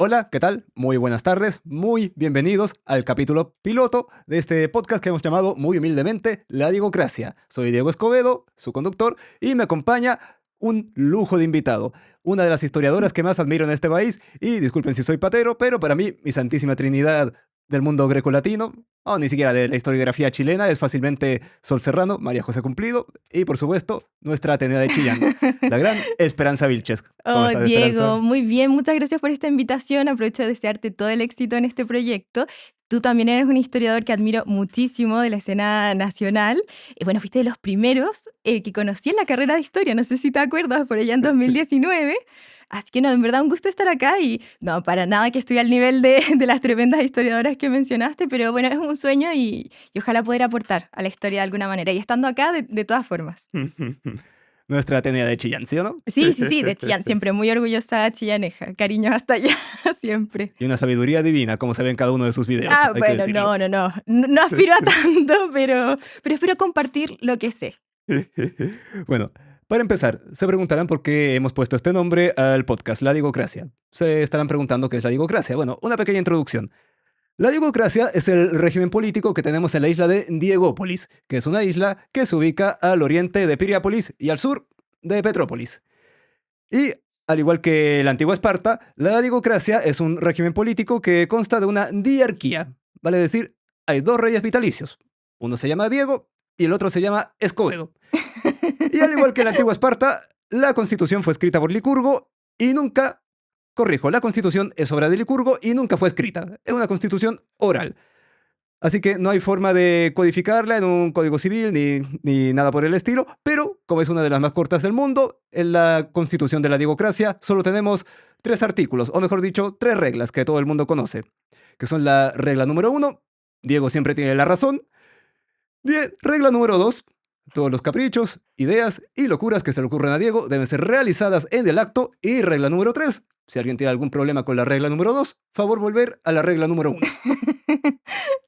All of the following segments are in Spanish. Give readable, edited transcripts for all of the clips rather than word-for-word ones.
Hola, ¿qué tal? Muy buenas tardes, muy bienvenidos al capítulo piloto de este podcast que hemos llamado muy humildemente La Digocracia. Soy Diego Escobedo, su conductor, y me acompaña un lujo de invitado, una de las historiadoras que más admiro en este país, y disculpen si soy patero, pero para mí, mi santísima trinidad del mundo grecolatino, o ni siquiera de la historiografía chilena, es fácilmente Sol Serrano, María José Cumplido, y por supuesto, nuestra Atenea de Chillán, la gran Esperanza Vilches. ¿Cómo Oh, estás, Esperanza? Diego, muy bien, muchas gracias por esta invitación. Aprovecho de desearte todo el éxito en este proyecto. Tú también eres un historiador que admiro muchísimo de la escena nacional. Bueno, fuiste de los primeros que conocí en la carrera de historia, no sé si te acuerdas, por allá en 2019. Así que no, en verdad un gusto estar acá y no, para nada que estoy al nivel de las tremendas historiadoras que mencionaste, pero bueno, es un sueño y ojalá poder aportar a la historia de alguna manera y estando acá de todas formas. Nuestra Atenea de Chillán, ¿sí o no? Sí, sí, sí, de Chillán, siempre muy orgullosa chillaneja, cariño hasta allá, siempre. Y una sabiduría divina, como se ve en cada uno de sus videos, Ah, hay que bueno, decirlo. no aspiro a tanto, pero espero compartir lo que sé. Bueno, para empezar, se preguntarán por qué hemos puesto este nombre al podcast, La Digocracia. Se estarán preguntando qué es la Digocracia. Bueno, una pequeña introducción. La Digocracia es el régimen político que tenemos en la isla de Diegópolis, que es una isla que se ubica al oriente de Piriápolis y al sur de Petrópolis. Y, al igual que la antigua Esparta, la digocracia es un régimen político que consta de una diarquía. Vale decir, hay dos reyes vitalicios. Uno se llama Diego y el otro se llama Escobedo. Y al igual que la antigua Esparta, la constitución fue escrita por Licurgo y nunca, corrijo, la constitución es obra de Licurgo y nunca fue escrita. Es una constitución oral. Así que no hay forma de codificarla en un código civil ni nada por el estilo, pero como es una de las más cortas del mundo, en la constitución de la digocracia solo tenemos tres artículos, o mejor dicho, tres reglas que todo el mundo conoce, que son la regla número uno, Diego siempre tiene la razón. Regla número dos, todos los caprichos, ideas y locuras que se le ocurren a Diego deben ser realizadas en el acto. Y regla número tres, si alguien tiene algún problema con la regla número dos, favor volver a la regla número uno.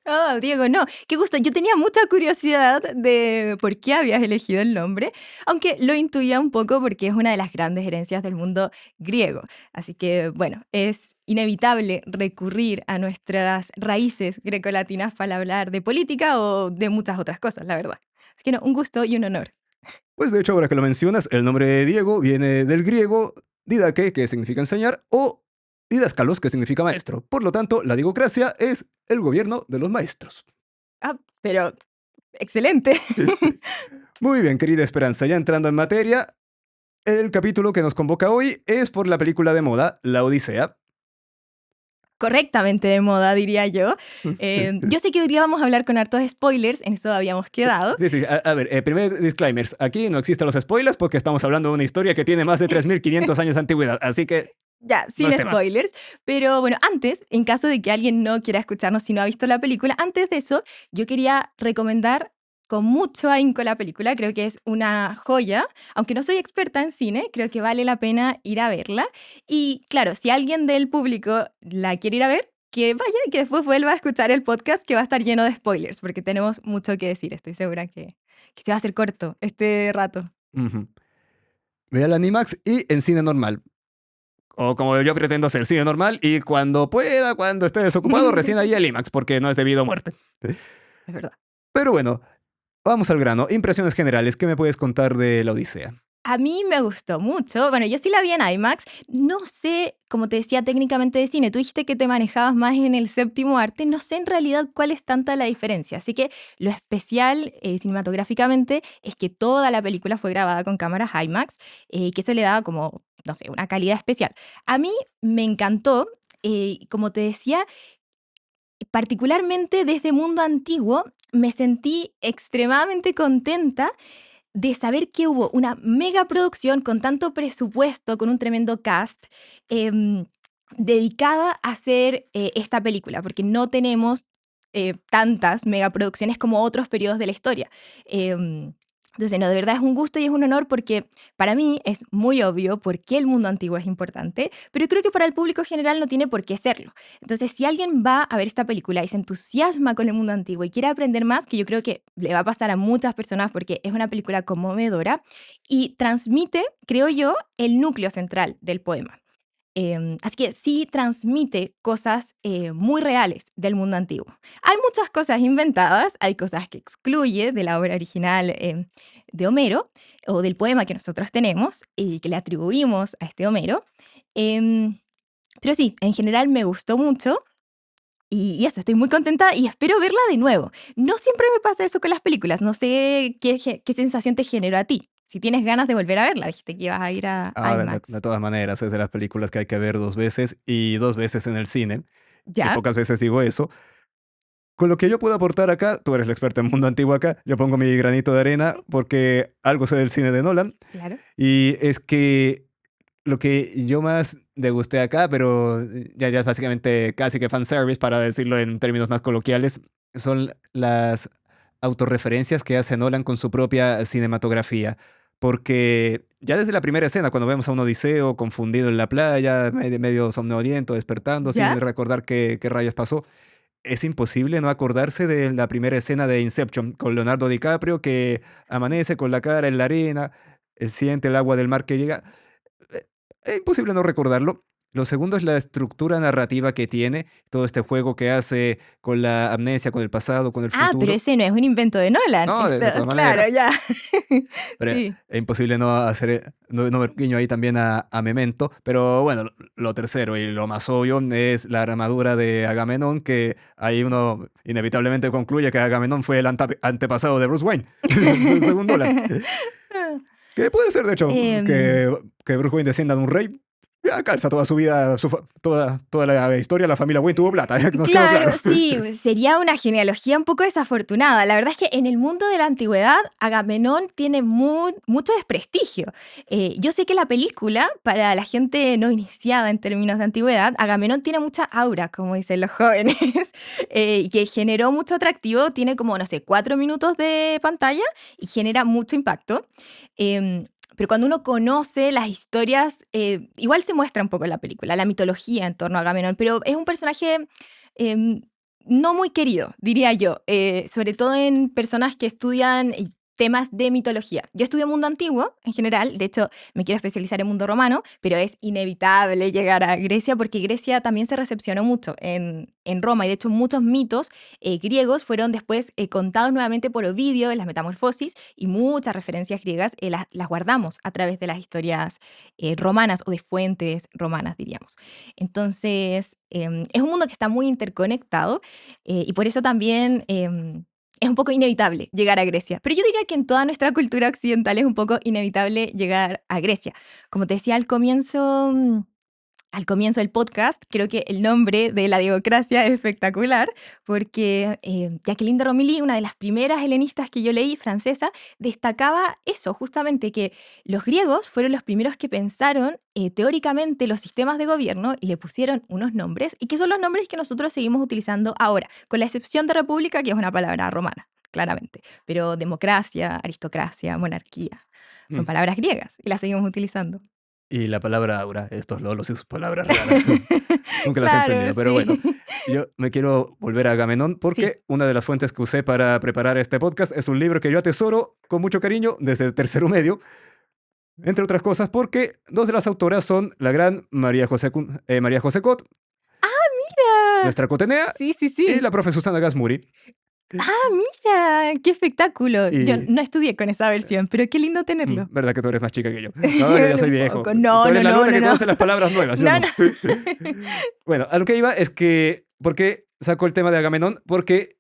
Oh, Diego, no, qué gusto. Yo tenía mucha curiosidad de por qué habías elegido el nombre, aunque lo intuía un poco porque es una de las grandes herencias del mundo griego. Así que, bueno, es inevitable recurrir a nuestras raíces grecolatinas para hablar de política o de muchas otras cosas, la verdad. Así que no, un gusto y un honor. Pues de hecho, ahora que lo mencionas, el nombre de Diego viene del griego didaque, que significa enseñar, o didascalos, que significa maestro. Por lo tanto, la digocracia es el gobierno de los maestros. Ah, pero excelente. Muy bien, querida Esperanza, ya entrando en materia, el capítulo que nos convoca hoy es por la película de moda La Odisea. Correctamente de moda, diría yo. Yo sé que hoy día vamos a hablar con hartos spoilers, en eso habíamos quedado. Sí, sí, a ver, primer disclaimers. Aquí no existen los spoilers porque estamos hablando de una historia que tiene más de 3.500 años de antigüedad, así que Ya, no sin es tema. spoilers. Pero bueno, antes, en caso de que alguien no quiera escucharnos si no ha visto la película, antes de eso, yo quería recomendar con mucho ahínco la película. Creo que es una joya. Aunque no soy experta en cine, creo que vale la pena ir a verla. Y claro, si alguien del público la quiere ir a ver, que vaya y que después vuelva a escuchar el podcast que va a estar lleno de spoilers, porque tenemos mucho que decir. Estoy segura que se va a hacer corto este rato. Ujú. Ve al Animax y en cine normal. O como yo pretendo hacer, cine normal y cuando pueda, cuando esté desocupado, recién ahí el IMAX, porque no es debido a muerte. Es verdad. Pero bueno, vamos al grano. Impresiones generales, ¿qué me puedes contar de la Odisea? A mí me gustó mucho. Bueno, yo sí la vi en IMAX. No sé, como te decía técnicamente de cine, tú dijiste que te manejabas más en el séptimo arte. No sé en realidad cuál es tanta la diferencia. Así que lo especial cinematográficamente es que toda la película fue grabada con cámaras IMAX, que eso le daba como, no sé, una calidad especial. A mí me encantó, como te decía, particularmente desde Mundo Antiguo, me sentí extremadamente contenta de saber que hubo una mega producción con tanto presupuesto, con un tremendo cast, em, dedicada a hacer esta película, porque no tenemos tantas megaproducciones como otros periodos de la historia. Entonces, no, de verdad es un gusto y es un honor porque para mí es muy obvio por qué el mundo antiguo es importante, pero creo que para el público general no tiene por qué serlo. Entonces, si alguien va a ver esta película y se entusiasma con el mundo antiguo y quiere aprender más, que yo creo que le va a pasar a muchas personas porque es una película conmovedora y transmite, creo yo, el núcleo central del poema. Así que sí transmite cosas muy reales del mundo antiguo. Hay muchas cosas inventadas, hay cosas que excluye de la obra original de Homero o del poema que nosotros tenemos y que le atribuimos a este Homero. Em, pero sí, en general me gustó mucho y eso, estoy muy contenta y espero verla de nuevo. No siempre me pasa eso con las películas, no sé qué sensación te generó a ti. Si tienes ganas de volver a verla, dijiste que ibas a ir a IMAX. De todas maneras, es de las películas que hay que ver 2 veces y 2 veces en el cine, y ¿Ya? pocas veces digo eso. Con lo que yo puedo aportar acá, tú eres la experta en mundo antiguo acá, yo pongo mi granito de arena porque algo sé del cine de Nolan, Claro. y es que lo que yo más degusté acá, pero ya es básicamente casi que fanservice para decirlo en términos más coloquiales, son las autorreferencias que hace Nolan con su propia cinematografía. Porque ya desde la primera escena, cuando vemos a un Odiseo confundido en la playa, medio somnoliento, despertando, ¿Ya? sin recordar qué rayos pasó, es imposible no acordarse de la primera escena de Inception con Leonardo DiCaprio que amanece con la cara en la arena, siente el agua del mar que llega. Eh, Es imposible no recordarlo. Lo segundo es la estructura narrativa que tiene, todo este juego que hace con la amnesia, con el pasado, con el Ah, pero futuro. ese no es un invento de Nolan. No, Eso, de todas claro, maneras. ya. Pero Sí, es imposible no hacer, no ver guiño ahí también a Memento. Pero bueno, lo tercero y lo más obvio es la armadura de Agamenón, que ahí uno inevitablemente concluye que Agamenón fue el antepasado de Bruce Wayne, según Nolan. Que puede ser, de hecho, Em, que Bruce Wayne descienda de un rey. Ya calza toda su vida, toda la historia, la familia Wayne tuvo plata, nos quedó claro. claro, sí, sería una genealogía un poco desafortunada. La verdad es que en el mundo de la antigüedad, Agamenón tiene mucho desprestigio. Yo sé que la película, para la gente no iniciada en términos de antigüedad, Agamenón tiene mucha aura, como dicen los jóvenes, que generó mucho atractivo. Tiene como, no sé, 4 minutos de pantalla y genera mucho impacto. Em, pero cuando uno conoce las historias, igual se muestra un poco en la película, la mitología en torno a Agamenón, pero es un personaje em, no muy querido, diría yo, sobre todo en personas que estudian temas de mitología. Yo estudio mundo antiguo en general, de hecho me quiero especializar en mundo romano, pero es inevitable llegar a Grecia porque Grecia también se recepcionó mucho en Roma y de hecho muchos mitos griegos fueron después contados nuevamente por Ovidio en las Metamorfosis y muchas referencias griegas las guardamos a través de las historias romanas o de fuentes romanas, diríamos. Entonces, es un mundo que está muy interconectado y por eso también es un poco inevitable llegar a Grecia. Pero yo diría que en toda nuestra cultura occidental es un poco inevitable llegar a Grecia. Como te decía al comienzo del podcast, creo que el nombre de la diegocracia es espectacular porque Jacqueline de Romilly, una de las primeras helenistas que yo leí, francesa, destacaba eso, justamente que los griegos fueron los primeros que pensaron teóricamente los sistemas de gobierno y le pusieron unos nombres y que son los nombres que nosotros seguimos utilizando ahora, con la excepción de república, que es una palabra romana, claramente, pero democracia, aristocracia, monarquía, son Mm. palabras griegas y las seguimos utilizando. Y la palabra aura, estos lolos y sus palabras raras. Nunca las he Claro, entendido, pero bueno. sí. Yo me quiero volver a Agamenón Sí. porque una de las fuentes que usé para preparar este podcast es un libro que yo atesoro con mucho cariño desde el tercero medio, entre otras cosas porque dos de las autoras son la gran María José Cot, Mira. nuestra cotenea, Sí, sí, y sí. la profe Susana Gasmuri. Mira, qué espectáculo. Yo Y no estudié con esa versión, pero qué lindo tenerlo. verdad que tú eres más chica que yo. No, yo ya soy Un viejo. poco. Tú No, eres no, la no, alumna no, que no. conoce las palabras nuevas, yo No, no. no. Bueno, a lo que iba es que, ¿por qué sacó el tema de Agamenón? Porque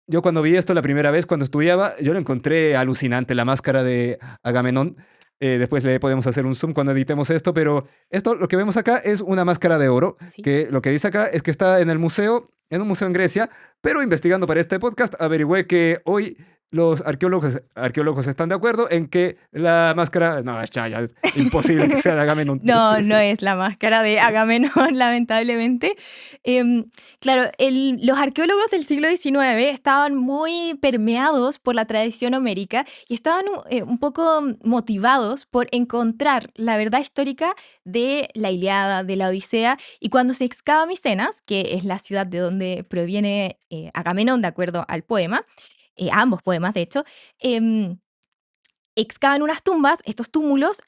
yo cuando vi esto la primera vez, cuando estudiaba, yo lo encontré alucinante, la máscara de Agamenón. Después le podemos hacer un zoom cuando editemos esto, pero esto, lo que vemos acá es una máscara de oro, Sí. que lo que dice acá es que está en el museo, en un museo en Grecia, pero investigando para este podcast, averigüé que hoy los arqueólogos están de acuerdo en que la máscara, no, ya es imposible que sea de Agamenón. No, no es la máscara de Agamenón, lamentablemente. Em, claro, los arqueólogos del siglo XIX estaban muy permeados por la tradición homérica y estaban un poco motivados por encontrar la verdad histórica de la Ilíada, de la Odisea, y cuando se excava Micenas, que es la ciudad de donde proviene Agamenón, de acuerdo al poema, a ambos poemas, de hecho, em, excavan unas tumbas, estos túmulos,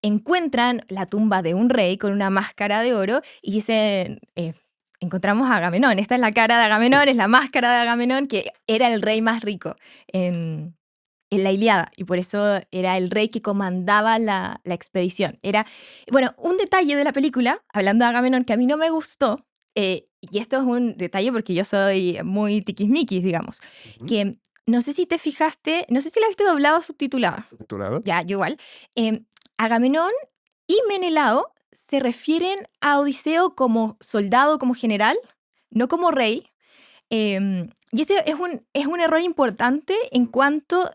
encuentran la tumba de un rey con una máscara de oro y dicen, encontramos a Agamenón, esta es la cara de Agamenón, es la máscara de Agamenón, que era el rey más rico en la Ilíada, y por eso era el rey que comandaba la expedición. Bueno, un detalle de la película, hablando de Agamenón, que a mí no me gustó, y esto es un detalle porque yo soy muy tiquismiquis, digamos, Ujú. que no sé si te fijaste, no sé si la viste doblada o subtitulada. ¿Subtitulado? Ya, yo igual. Agamenón y Menelao se refieren a Odiseo como soldado, como general, no como rey. Y ese es un error importante en cuanto,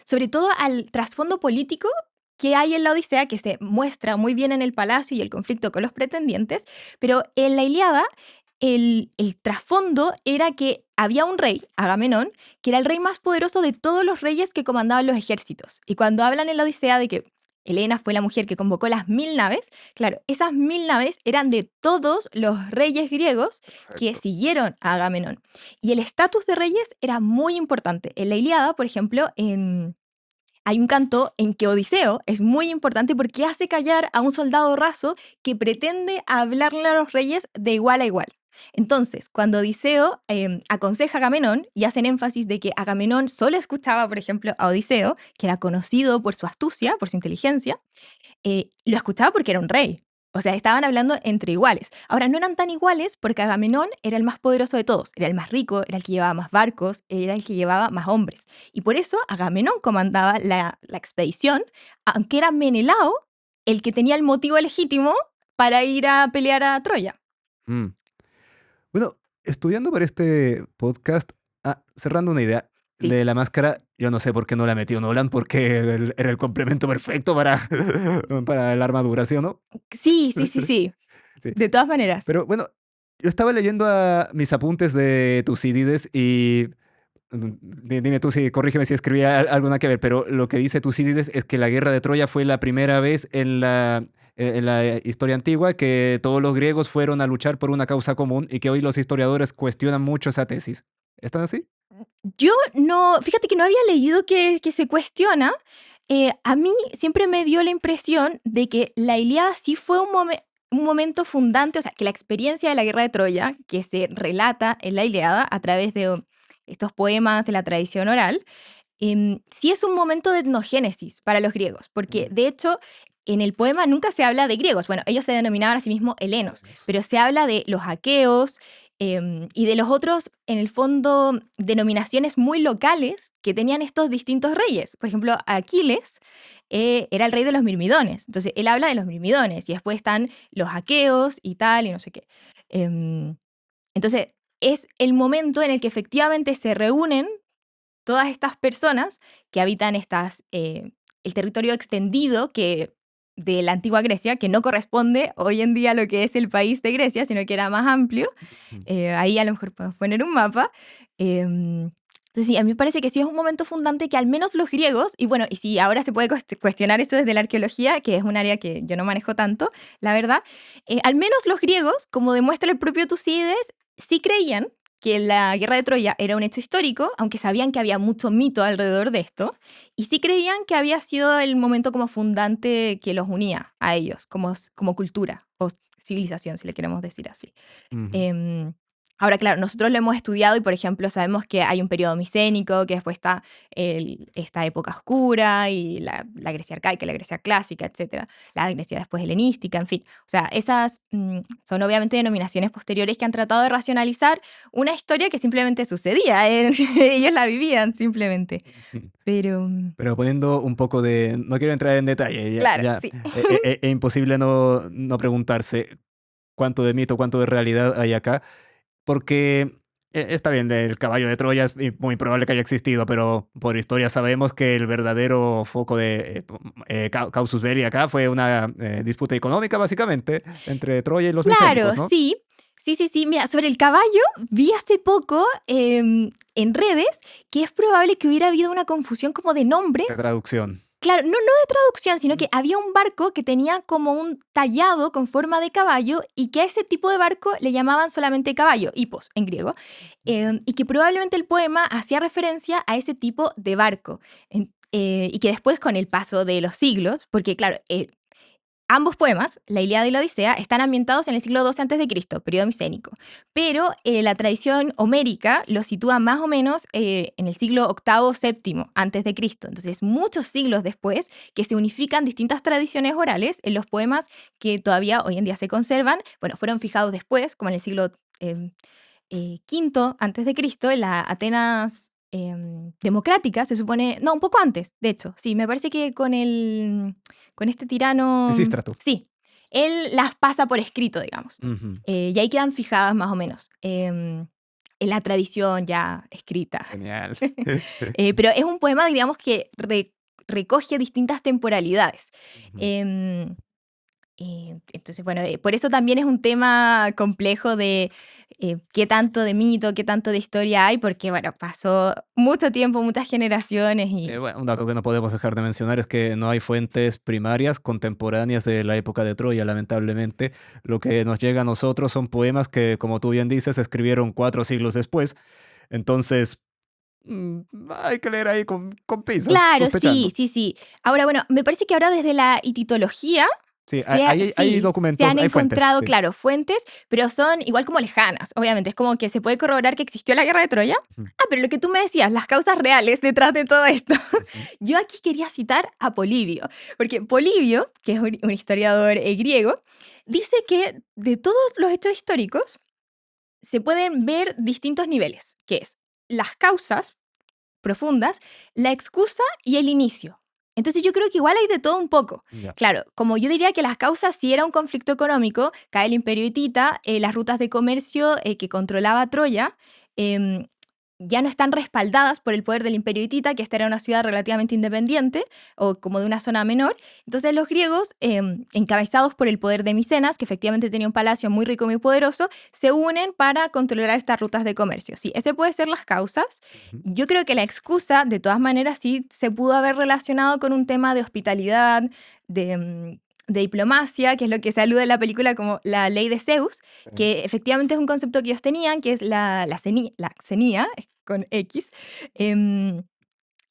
sobre todo al trasfondo político que hay en la Odisea, que se muestra muy bien en el palacio y el conflicto con los pretendientes, pero en la Ilíada el trasfondo era que había un rey, Agamenón, que era el rey más poderoso de todos los reyes que comandaban los ejércitos. Y cuando hablan en la Odisea de que Helena fue la mujer que convocó las 1000 naves, claro, esas 1000 naves eran de todos los reyes griegos que Perfecto. siguieron a Agamenón. Y el estatus de reyes era muy importante. En la Ilíada, por ejemplo, hay un canto en que Odiseo es muy importante porque hace callar a un soldado raso que pretende hablarle a los reyes de igual a igual. Entonces, cuando Odiseo aconseja a Agamenón y hacen énfasis de que Agamenón solo escuchaba, por ejemplo, a Odiseo, que era conocido por su astucia, por su inteligencia, lo escuchaba porque era un rey. O sea, estaban hablando entre iguales. Ahora, no eran tan iguales porque Agamenón era el más poderoso de todos, era el más rico, era el que llevaba más barcos, era el que llevaba más hombres. Y por eso Agamenón comandaba la expedición, aunque era Menelao el que tenía el motivo legítimo para ir a pelear a Troya. Mm. Bueno, estudiando para este podcast, cerrando una idea Sí, de la máscara, yo no sé por qué no la metió Nolan, porque era el complemento perfecto para, para la armadura, ¿sí o no? sí, sí, sí, sí. Sí. De todas maneras. Pero bueno, yo estaba leyendo mis apuntes de Tucídides y dime tú si, corrígeme si escribía alguna que ver, pero lo que dice Tucídides es que la guerra de Troya fue la primera vez en la historia antigua que todos los griegos fueron a luchar por una causa común y que hoy los historiadores cuestionan mucho esa tesis. ¿Están así? Yo no, fíjate que no había leído que se cuestiona. A mí siempre me dio la impresión de que la Ilíada sí fue un momento fundante, o sea, que la experiencia de la guerra de Troya, que se relata en la Ilíada a través de estos poemas de la tradición oral, sí es un momento de etnogénesis para los griegos, porque Mm, de hecho en el poema nunca se habla de griegos, bueno, ellos se denominaban a sí mismos helenos, eso. pero se habla de los aqueos y de los otros, en el fondo, denominaciones muy locales que tenían estos distintos reyes. Por ejemplo, Aquiles era el rey de los mirmidones, entonces él habla de los mirmidones y después están los aqueos y tal, y no sé qué. Em, entonces, es el momento en el que efectivamente se reúnen todas estas personas que habitan el territorio extendido de la antigua Grecia, que no corresponde hoy en día a lo que es el país de Grecia, sino que era más amplio. Mm. Ahí a lo mejor podemos poner un mapa. Entonces sí, a mí me parece que sí es un momento fundante que al menos los griegos, y bueno, y si ahora se puede cuestionar esto desde la arqueología, que es un área que yo no manejo tanto, la verdad, al menos los griegos, como demuestra el propio Tucídides, sí creían que la guerra de Troya era un hecho histórico, aunque sabían que había mucho mito alrededor de esto, y sí creían que había sido el momento como fundante que los unía a ellos, como cultura o civilización, si le queremos decir así. Ujú. Em, Ahora, claro, nosotros lo hemos estudiado y, por ejemplo, sabemos que hay un periodo micénico, que después está esta época oscura y la Grecia arcaica, la Grecia clásica, etcétera, la Grecia después helenística, en fin. O sea, esas son obviamente denominaciones posteriores que han tratado de racionalizar una historia que simplemente sucedía, ellos la vivían simplemente. Pero, Pero poniendo un poco de... No quiero entrar en detalle, claro, sí. es imposible no preguntarse cuánto de mito, cuánto de realidad hay acá. Porque está bien, el caballo de Troya es muy probable que haya existido, pero por historia sabemos que el verdadero foco de Causus Belli acá fue una disputa económica, básicamente, entre Troya y los Claro, micénicos, ¿no? sí. Sí, sí, sí. Mira, sobre el caballo, vi hace poco en redes que es probable que hubiera habido una confusión como de nombres. De traducción. Claro, no de traducción, sino que había un barco que tenía como un tallado con forma de caballo y que a ese tipo de barco le llamaban solamente caballo, hipos en griego, y que probablemente el poema hacía referencia a ese tipo de barco. y que después con el paso de los siglos, porque claro, ambos poemas, la Ilíada y la Odisea, están ambientados en el siglo XII a.C., periodo micénico, pero la tradición homérica los sitúa más o menos en el siglo VIII, VII a.C. Entonces, muchos siglos después que se unifican distintas tradiciones orales en los poemas que todavía hoy en día se conservan. Bueno, fueron fijados después, como en el siglo V a.C., en la Atenas democrática, se supone, no, un poco antes, de hecho, sí, me parece que con este tirano, Pisístrato. sí, él las pasa por escrito, digamos, Ujú. y ahí quedan fijadas más o menos en la tradición ya escrita. Genial. Pero es un poema, digamos, que recoge distintas temporalidades. Ujú. Em, entonces, bueno, por eso también es un tema complejo de qué tanto de mito, qué tanto de historia hay, porque, bueno, pasó mucho tiempo, muchas generaciones y Bueno, un dato que no podemos dejar de mencionar es que no hay fuentes primarias contemporáneas de la época de Troya, lamentablemente. Lo que nos llega a nosotros son poemas que, como tú bien dices, se escribieron 4 siglos después. Entonces, mm, hay que leer ahí con pinzas, claro, sí, sospechando. sí, sí. Ahora, bueno, me parece que ahora desde la hititología Sí, hay sí, se documentos, han hay fuentes, encontrado, sí. claro, fuentes, pero son igual como lejanas, obviamente. Es como que se puede corroborar que existió la guerra de Troya. Ujú, Ah, pero lo que tú me decías, las causas reales detrás de todo esto. ujú, Yo aquí quería citar a Polibio, porque Polibio, que es un historiador griego, dice que de todos los hechos históricos se pueden ver distintos niveles, que es las causas profundas, la excusa y el inicio. Entonces yo creo que igual hay de todo un poco. ya. Claro, como yo diría que las causas sí era un conflicto económico, cae el imperio hitita, las rutas de comercio que controlaba Troya, em, ya no están respaldadas por el poder del imperio hitita, que esta era una ciudad relativamente independiente o como de una zona menor. Entonces los griegos, encabezados por el poder de Micenas, que efectivamente tenía un palacio muy rico y muy poderoso, se unen para controlar estas rutas de comercio. Sí, ese puede ser las causas. Ujú, Yo creo que la excusa, de todas maneras, sí se pudo haber relacionado con un tema de hospitalidad, de diplomacia, que es lo que se alude en la película como la ley de Zeus, sí. que efectivamente es un concepto que ellos tenían, que es la xenía, con X, em,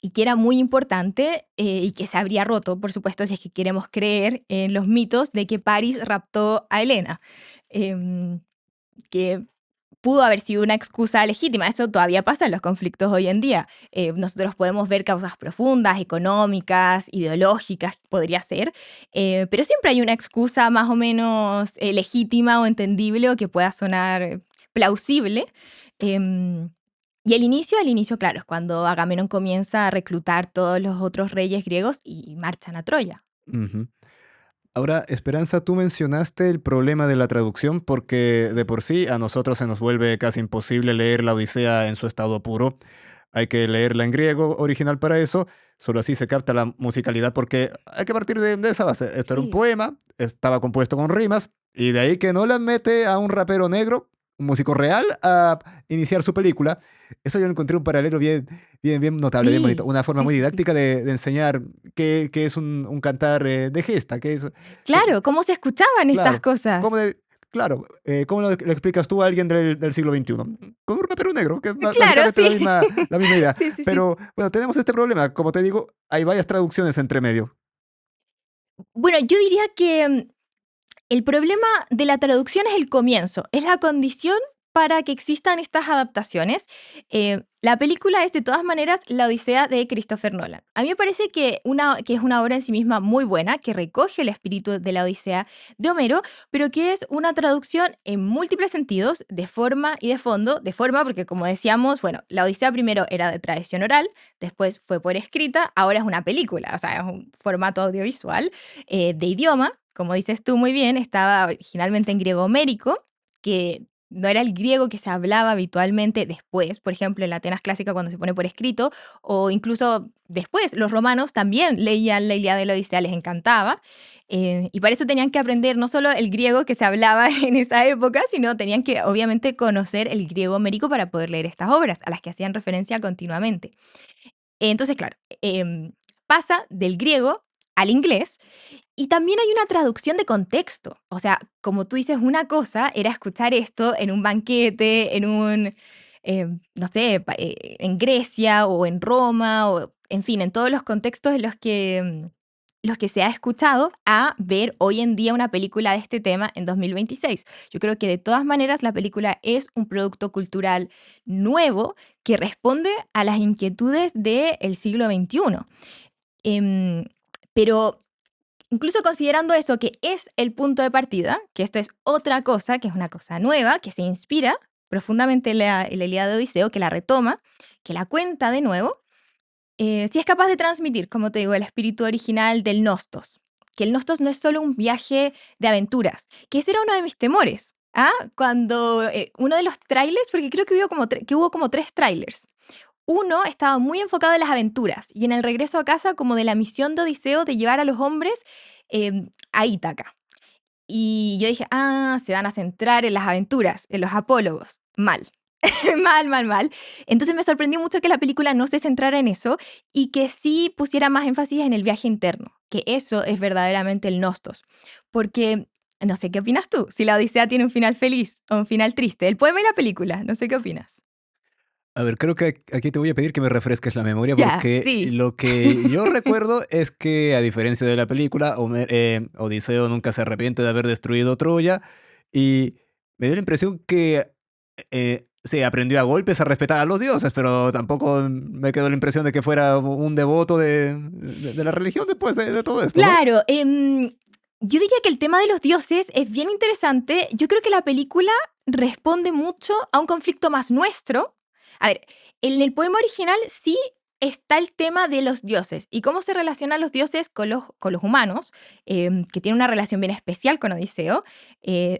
y que era muy importante y que se habría roto, por supuesto, si es que queremos creer en los mitos de que Paris raptó a Helena. Em, que pudo haber sido una excusa legítima. Eso todavía pasa en los conflictos hoy en día. Nosotros podemos ver causas profundas, económicas, ideológicas, podría ser, pero siempre hay una excusa más o menos legítima o entendible o que pueda sonar plausible. Em, y el inicio, claro, es cuando Agamenón comienza a reclutar todos los otros reyes griegos y marchan a Troya. Ujú. Ahora, Esperanza, tú mencionaste el problema de la traducción porque de por sí a nosotros se nos vuelve casi imposible leer la Odisea en su estado puro. Hay que leerla en griego original para eso, solo así se capta la musicalidad porque hay que partir de esa base. Esto era un Sí. poema, estaba compuesto con rimas y de ahí que no la mete a un rapero negro, un músico real, a iniciar su película. Eso yo lo encontré un paralelo bien notable, bien bonito. Sí, Una forma sí, muy sí, sí. didáctica de enseñar qué es un cantar de gesta, qué es Claro, ¿cómo se escuchaban estas claro, cosas? claro, ¿cómo le explicas tú a alguien del siglo XXI? Con un rapero negro, que es Claro, básicamente sí. la misma idea. Sí, sí, sí. Pero bueno, tenemos este problema. Como te digo, hay varias traducciones entre medio. Bueno, yo diría que el problema de la traducción es el comienzo, es la condición para que existan estas adaptaciones. La película es de todas maneras La Odisea de Christopher Nolan. A mí me parece que es una obra en sí misma muy buena, que recoge el espíritu de la Odisea de Homero, pero que es una traducción en múltiples sentidos, de forma y de fondo. De forma porque, como decíamos, bueno, la Odisea primero era de tradición oral, después fue por escrita, ahora es una película, o sea, es un formato audiovisual. De idioma, como dices tú muy bien, estaba originalmente en griego homérico, que no era el griego que se hablaba habitualmente después, por ejemplo, en la Atenas clásica cuando se pone por escrito, o incluso después, los romanos también leían la Ilíada y la Odisea, les encantaba, y para eso tenían que aprender no solo el griego que se hablaba en esa época, sino tenían que obviamente conocer el griego homérico para poder leer estas obras, a las que hacían referencia continuamente. Entonces, claro, pasa del griego al inglés y también hay una traducción de contexto. O sea, como tú dices, una cosa era escuchar esto en un banquete, no sé, en Grecia o en Roma o en fin, en todos los contextos en los que se ha escuchado, a ver hoy en día una película de este tema en 2026. Yo creo que de todas maneras la película es un producto cultural nuevo que responde a las inquietudes del siglo XXI. Em, pero incluso considerando eso, que es el punto de partida, que esto es otra cosa, que es una cosa nueva, que se inspira profundamente en la Ilíada de Odiseo, que la retoma, que la cuenta de nuevo, sí es capaz de transmitir, como te digo, el espíritu original del Nostos. Que el Nostos no es solo un viaje de aventuras, que ese era uno de mis temores. ¿Ah? Cuando uno de los trailers, porque creo que hubo como 3 trailers. Uno estaba muy enfocado en las aventuras y en el regreso a casa como de la misión de Odiseo de llevar a los hombres a Ítaca. Y yo dije, se van a centrar en las aventuras, en los apólogos. Mal. Mal, mal, mal. Entonces me sorprendió mucho que la película no se centrara en eso y que sí pusiera más énfasis en el viaje interno, que eso es verdaderamente el Nostos. Porque, no sé, ¿qué opinas tú? Si la Odisea tiene un final feliz o un final triste. El poema y la película, no sé qué opinas. A ver, creo que aquí te voy a pedir que me refresques la memoria Ya, porque sí. lo que yo recuerdo es que, a diferencia de la película, Odiseo nunca se arrepiente de haber destruido Troya y me dio la impresión que sí, aprendió a golpes a respetar a los dioses, pero tampoco me quedó la impresión de que fuera un devoto de la religión después de todo esto, ¿no? Claro, yo diría que el tema de los dioses es bien interesante. Yo creo que la película responde mucho a un conflicto más nuestro. A ver, en el poema original sí está el tema de los dioses y cómo se relacionan los dioses con los humanos, que tiene una relación bien especial con Odiseo.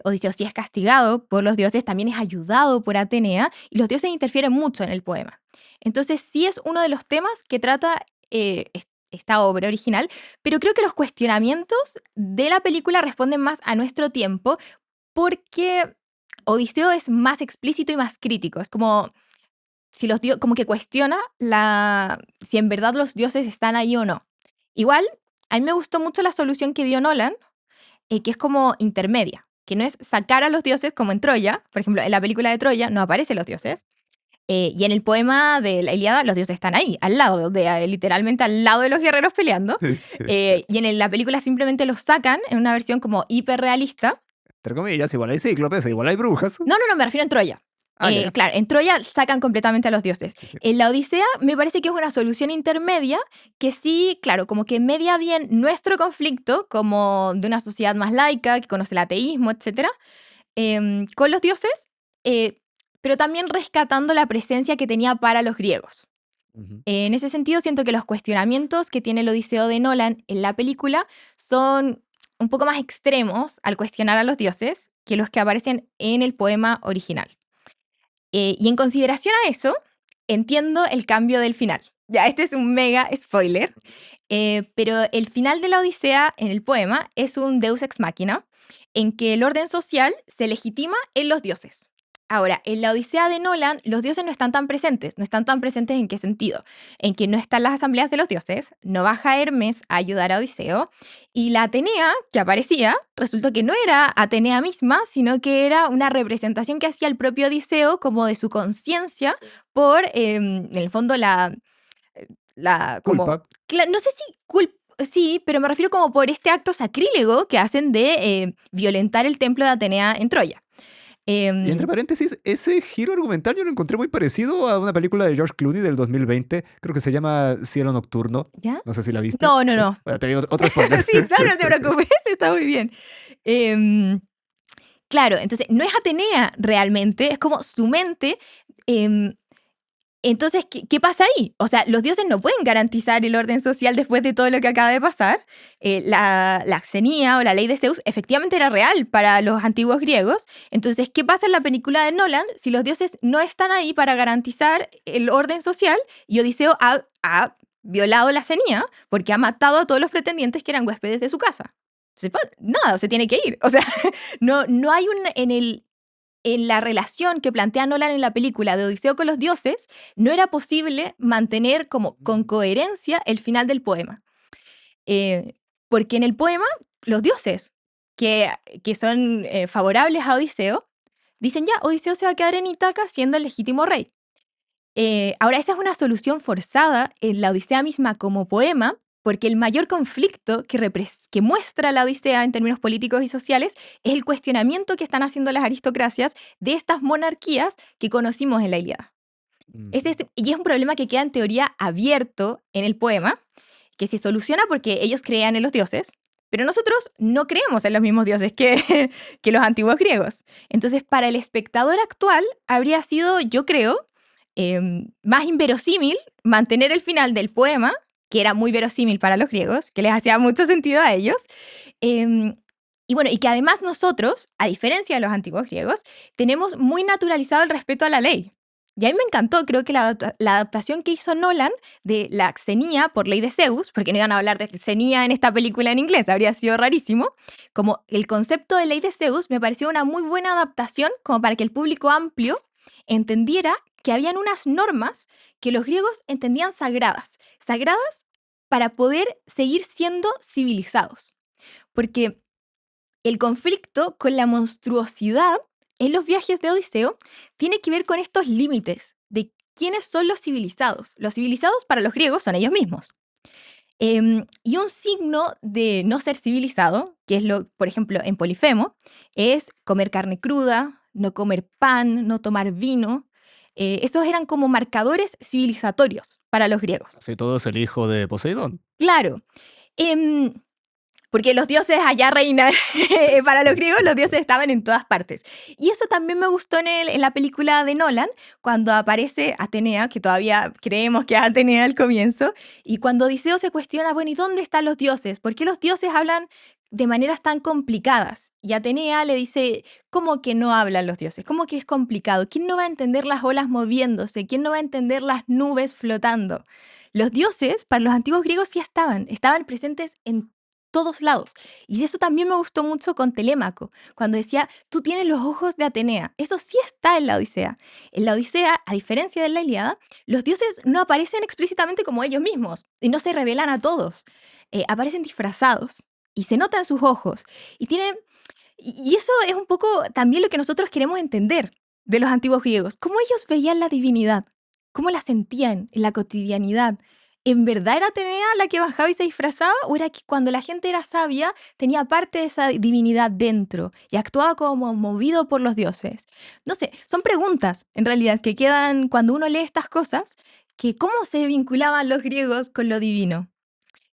Odiseo sí es castigado por los dioses, también es ayudado por Atenea y los dioses interfieren mucho en el poema. Entonces sí es uno de los temas que trata esta obra original, pero creo que los cuestionamientos de la película responden más a nuestro tiempo porque Odiseo es más explícito y más crítico. Es como si como que cuestiona si en verdad los dioses están ahí o no. Igual, a mí me gustó mucho la solución que dio Nolan, que es como intermedia, que no es sacar a los dioses como en Troya. Por ejemplo, en la película de Troya no aparecen los dioses. Y en el poema de la Ilíada, los dioses están ahí, al lado, literalmente al lado de los guerreros peleando. Y en la película simplemente los sacan en una versión como hiperrealista. Entre comillas, igual hay cíclopes, igual hay brujas. No, no, no, me refiero en Troya. Ya. Claro, en Troya sacan completamente a los dioses. Sí, sí. En la Odisea me parece que es una solución intermedia que sí, claro, como que media bien nuestro conflicto, como de una sociedad más laica, que conoce el ateísmo, etcétera, con los dioses, pero también rescatando la presencia que tenía para los griegos. Ujú. En ese sentido, siento que los cuestionamientos que tiene el Odiseo de Nolan en la película son un poco más extremos al cuestionar a los dioses que los que aparecen en el poema original. Y en consideración a eso, entiendo el cambio del final. Ya, este es un mega spoiler, pero el final de la Odisea en el poema es un deus ex machina, en que el orden social se legitima en los dioses. Ahora, en la Odisea de Nolan, los dioses no están tan presentes. ¿No están tan presentes en qué sentido? En que no están las asambleas de los dioses, no baja Hermes a ayudar a Odiseo, y la Atenea que aparecía, resultó que no era Atenea misma, sino que era una representación que hacía el propio Odiseo como de su conciencia por, en el fondo, como, Culpa. no sé si sí, pero me refiero como por este acto sacrílego que hacen de violentar el templo de Atenea en Troya. Y entre paréntesis, ese giro argumental yo lo encontré muy parecido a una película de George Clooney del 2020, creo que se llama Cielo Nocturno, ¿Ya? no sé si la viste. No, no, no. Bueno, te digo otro spoiler. Sí, no te preocupes, está muy bien. Claro, entonces no es Atenea realmente, es como su mente. Entonces, ¿qué pasa ahí? O sea, los dioses no pueden garantizar el orden social después de todo lo que acaba de pasar. La xenía o la ley de Zeus efectivamente era real para los antiguos griegos. Entonces, ¿qué pasa en la película de Nolan si los dioses no están ahí para garantizar el orden social y Odiseo ha violado la xenía porque ha matado a todos los pretendientes que eran huéspedes de su casa? Entonces, pues, nada, se tiene que ir. O sea, no hay en la relación que plantea Nolan en la película de Odiseo con los dioses, no era posible mantener como con coherencia el final del poema. Porque en el poema, los dioses que son favorables a Odiseo, dicen ya, Odiseo se va a quedar en Ítaca siendo el legítimo rey. Ahora, esa es una solución forzada en la Odisea misma como poema, porque el mayor conflicto que muestra la Odisea en términos políticos y sociales es el cuestionamiento que están haciendo las aristocracias de estas monarquías que conocimos en la Ilíada. Y es un problema que queda en teoría abierto en el poema, que se soluciona porque ellos crean en los dioses, pero nosotros no creemos en los mismos dioses que, que los antiguos griegos. Entonces, para el espectador actual, habría sido, yo creo, más inverosímil mantener el final del poema, que era muy verosímil para los griegos, que les hacía mucho sentido a ellos, y bueno, y que además nosotros, a diferencia de los antiguos griegos, tenemos muy naturalizado el respeto a la ley. Y a mí me encantó, creo que la adaptación que hizo Nolan de la Xenía por ley de Zeus, porque no iban a hablar de Xenía en esta película en inglés, habría sido rarísimo, como el concepto de ley de Zeus me pareció una muy buena adaptación como para que el público amplio entendiera que habían unas normas que los griegos entendían sagradas, sagradas para poder seguir siendo civilizados. Porque el conflicto con la monstruosidad en los viajes de Odiseo tiene que ver con estos límites de quiénes son los civilizados. Los civilizados para los griegos son ellos mismos. Y un signo de no ser civilizado, que es por ejemplo, en Polifemo, es comer carne cruda, no comer pan, no tomar vino. Esos eran como marcadores civilizatorios para los griegos. Así todo es el hijo de Poseidón. Claro. Porque los dioses allá reinan. Para los griegos los dioses estaban en todas partes. Y eso también me gustó en la película de Nolan, cuando aparece Atenea, que todavía creemos que es Atenea al comienzo, y cuando Odiseo se cuestiona, bueno, ¿y dónde están los dioses? ¿Por qué los dioses hablan de maneras tan complicadas? Y Atenea le dice, ¿cómo que no hablan los dioses? ¿Cómo que es complicado? ¿Quién no va a entender las olas moviéndose? ¿Quién no va a entender las nubes flotando? Los dioses, para los antiguos griegos, sí estaban presentes en todos lados. Y eso también me gustó mucho con Telémaco, cuando decía, tú tienes los ojos de Atenea. Eso sí está en la Odisea. En la Odisea, a diferencia de la Ilíada, los dioses no aparecen explícitamente como ellos mismos y no se revelan a todos. Aparecen disfrazados y se notan sus ojos. Y eso es un poco también lo que nosotros queremos entender de los antiguos griegos. Cómo ellos veían la divinidad, cómo la sentían en la cotidianidad. ¿En verdad era Atenea la que bajaba y se disfrazaba? ¿O era que cuando la gente era sabia tenía parte de esa divinidad dentro y actuaba como movido por los dioses? No sé, son preguntas en realidad que quedan cuando uno lee estas cosas, que cómo se vinculaban los griegos con lo divino.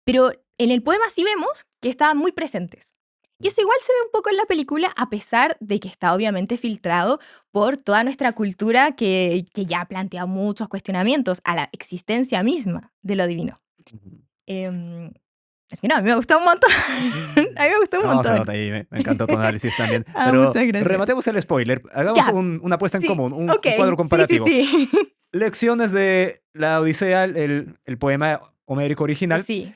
Pero en el poema sí vemos que estaban muy presentes. Y eso igual se ve un poco en la película, a pesar de que está obviamente filtrado por toda nuestra cultura que ya plantea muchos cuestionamientos a la existencia misma de lo divino. Es que no, a mí me gustó un montón. A mí me gustó un No, se montón. nota ahí, me encantó tu análisis también. Muchas Pero gracias. rematemos el spoiler. Hagamos Ya. una apuesta en común, un Ok, cuadro comparativo. Sí. Lecciones de la Odisea, el poema homérico original. Sí.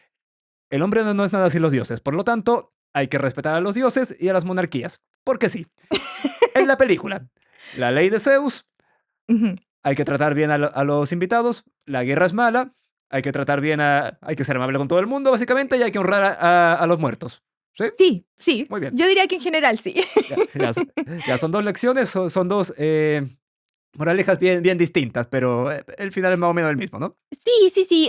El hombre no es nada sin los dioses. Por lo tanto, hay que respetar a los dioses y a las monarquías. Porque sí. En la película, la ley de Zeus, Ujú. hay que tratar bien a los invitados. La guerra es mala. Hay que tratar bien hay que ser amable con todo el mundo, básicamente, y hay que honrar a los muertos. ¿Sí? Sí. Muy bien. Yo diría que en general sí. Ya son dos lecciones, son dos moralejas bien distintas, pero el final es más o menos el mismo, ¿no? Sí.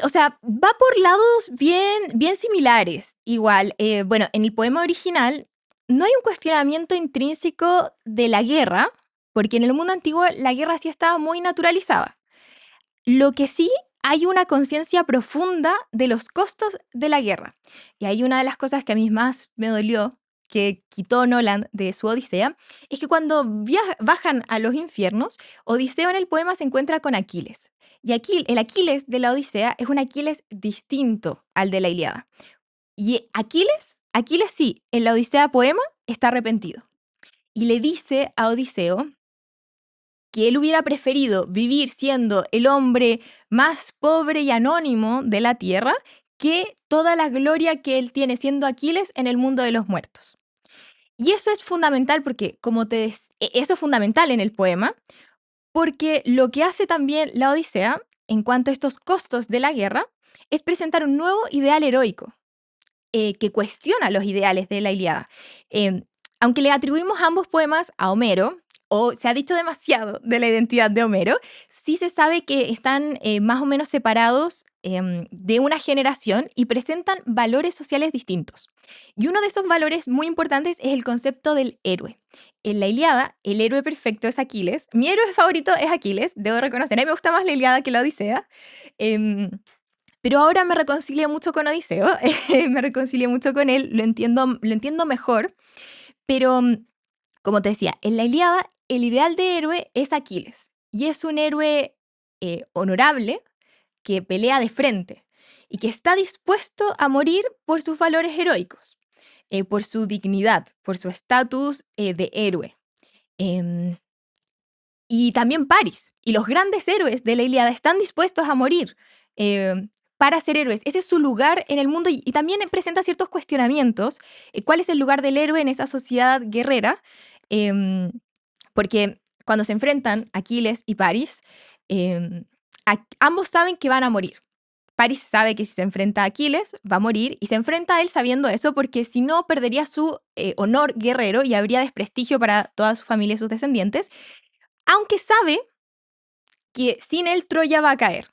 O sea, va por lados bien similares. Igual, bueno, en el poema original no hay un cuestionamiento intrínseco de la guerra, porque en el mundo antiguo la guerra sí estaba muy naturalizada. Lo que sí hay una conciencia profunda de los costos de la guerra. Y hay una de las cosas que a mí más me dolió, que quitó Nolan de su Odisea, es que cuando bajan a los infiernos, Odiseo en el poema se encuentra con Aquiles. Y el Aquiles de la Odisea es un Aquiles distinto al de la Ilíada. Y Aquiles sí, en la Odisea poema está arrepentido. Y le dice a Odiseo que él hubiera preferido vivir siendo el hombre más pobre y anónimo de la tierra que toda la gloria que él tiene siendo Aquiles en el mundo de los muertos. Y eso es fundamental porque, eso es fundamental en el poema, porque lo que hace también la Odisea, en cuanto a estos costos de la guerra, es presentar un nuevo ideal heroico, que cuestiona los ideales de la Ilíada. Aunque le atribuimos ambos poemas a Homero, o se ha dicho demasiado de la identidad de Homero, sí se sabe que están más o menos separados de una generación y presentan valores sociales distintos. Y uno de esos valores muy importantes es el concepto del héroe. En la Ilíada, el héroe perfecto es Aquiles. Mi héroe favorito es Aquiles, debo reconocer. A mí me gusta más la Ilíada que la Odisea. Em, pero ahora me reconcilié mucho con Odiseo, me reconcilié mucho con él, lo entiendo mejor, pero como te decía, en la Ilíada el ideal de héroe es Aquiles y es un héroe honorable que pelea de frente y que está dispuesto a morir por sus valores heroicos, por su dignidad, por su estatus de héroe. Em, y también Paris y los grandes héroes de la Ilíada están dispuestos a morir para ser héroes. Ese es su lugar en el mundo y también presenta ciertos cuestionamientos. ¿Cuál es el lugar del héroe en esa sociedad guerrera? Em, Porque cuando se enfrentan Aquiles y Paris, ambos saben que van a morir. Paris sabe que si se enfrenta a Aquiles va a morir y se enfrenta a él sabiendo eso porque si no perdería su honor guerrero y habría desprestigio para toda su familia y sus descendientes, aunque sabe que sin él Troya va a caer.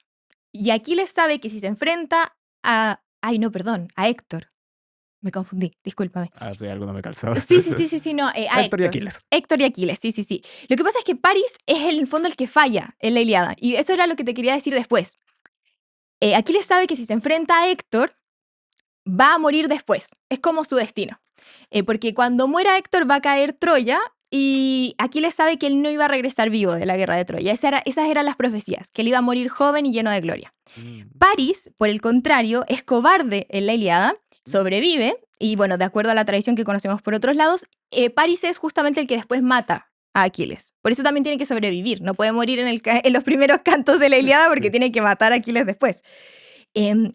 Y Aquiles sabe que si se enfrenta a... Ay, no, perdón, a Héctor. Me confundí, discúlpame. Ah, sí, algo no me calzaba. Sí, no, a Héctor y Aquiles. Héctor y Aquiles, sí. Lo que pasa es que Paris es en el fondo el que falla en la Ilíada, y eso era lo que te quería decir después. Aquiles sabe que si se enfrenta a Héctor, va a morir después, es como su destino. Porque cuando muera Héctor va a caer Troya, y Aquiles sabe que él no iba a regresar vivo de la guerra de Troya. Esas eran las profecías, que él iba a morir joven y lleno de gloria. Paris, por el contrario, es cobarde en la Ilíada, sobrevive, y bueno, de acuerdo a la tradición que conocemos por otros lados, Paris es justamente el que después mata a Aquiles. Por eso también tiene que sobrevivir, no puede morir en los primeros cantos de la Ilíada porque tiene que matar a Aquiles después.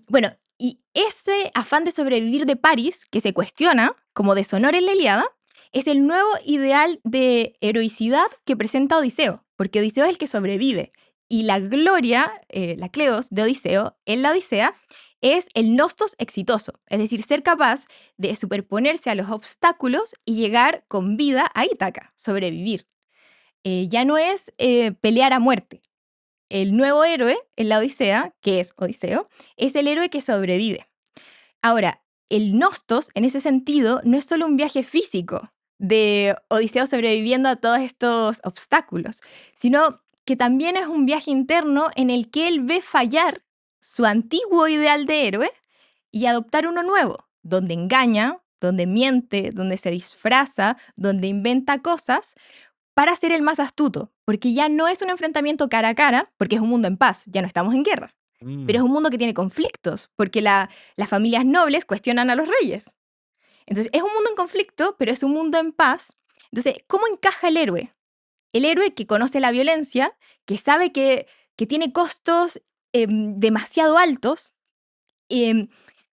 Bueno, y ese afán de sobrevivir de Paris, que se cuestiona como deshonor en la Ilíada, es el nuevo ideal de heroicidad que presenta Odiseo, porque Odiseo es el que sobrevive. Y la gloria, la Cleos de Odiseo, en la Odisea, es el nostos exitoso, es decir, ser capaz de superponerse a los obstáculos y llegar con vida a Ítaca, sobrevivir. Ya no es pelear a muerte. El nuevo héroe en la Odisea, que es Odiseo, es el héroe que sobrevive. Ahora, el nostos, en ese sentido, no es solo un viaje físico de Odiseo sobreviviendo a todos estos obstáculos, sino que también es un viaje interno en el que él ve fallar su antiguo ideal de héroe y adoptar uno nuevo, donde engaña, donde miente, donde se disfraza, donde inventa cosas para ser el más astuto, porque ya no es un enfrentamiento cara a cara, porque es un mundo en paz, ya no estamos en guerra, pero es un mundo que tiene conflictos, porque las familias nobles cuestionan a los reyes. Entonces, es un mundo en conflicto, pero es un mundo en paz. Entonces, ¿cómo encaja el héroe? El héroe que conoce la violencia, que sabe que tiene costos demasiado altos,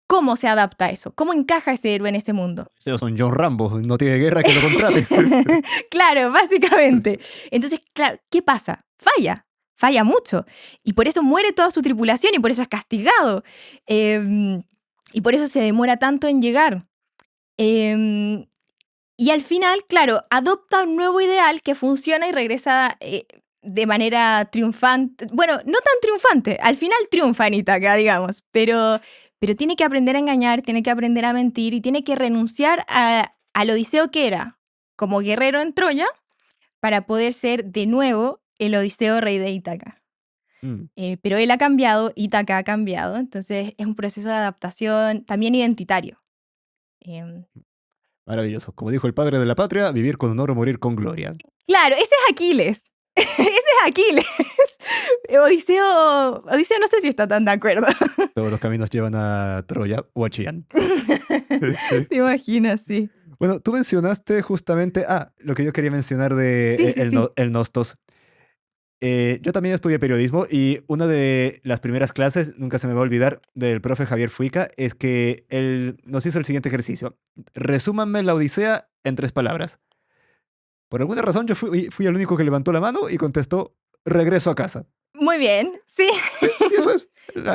¿cómo se adapta a eso? ¿Cómo encaja ese héroe en ese mundo? Esos son John Rambo, no tiene guerra que lo contrate. Claro, básicamente. Entonces, claro, ¿qué pasa? Falla mucho. Y por eso muere toda su tripulación y por eso es castigado. Y por eso se demora tanto en llegar. Y al final, claro, adopta un nuevo ideal que funciona y regresa de manera triunfante. Bueno, no tan triunfante. Al final triunfa en Ítaca, digamos. Pero tiene que aprender a engañar, tiene que aprender a mentir y tiene que renunciar al Odiseo que era como guerrero en Troya para poder ser de nuevo el Odiseo rey de Ítaca. Pero él ha cambiado, Ítaca ha cambiado, entonces es un proceso de adaptación también identitario. Maravilloso. Como dijo el padre de la patria, vivir con honor o morir con gloria. Claro, ese es Aquiles. Ese es Aquiles. Odiseo no sé si está tan de acuerdo. Todos los caminos llevan a Troya o a Chillán. Te imaginas, sí. Bueno, tú mencionaste justamente, lo que yo quería mencionar de el Nostos. Yo también estudié periodismo y una de las primeras clases, nunca se me va a olvidar, del profe Javier Fuica, es que él nos hizo el siguiente ejercicio. Resúmanme la Odisea en 3 palabras. Por alguna razón yo fui el único que levantó la mano y contestó, regreso a casa. Muy bien, sí. Sí, y eso es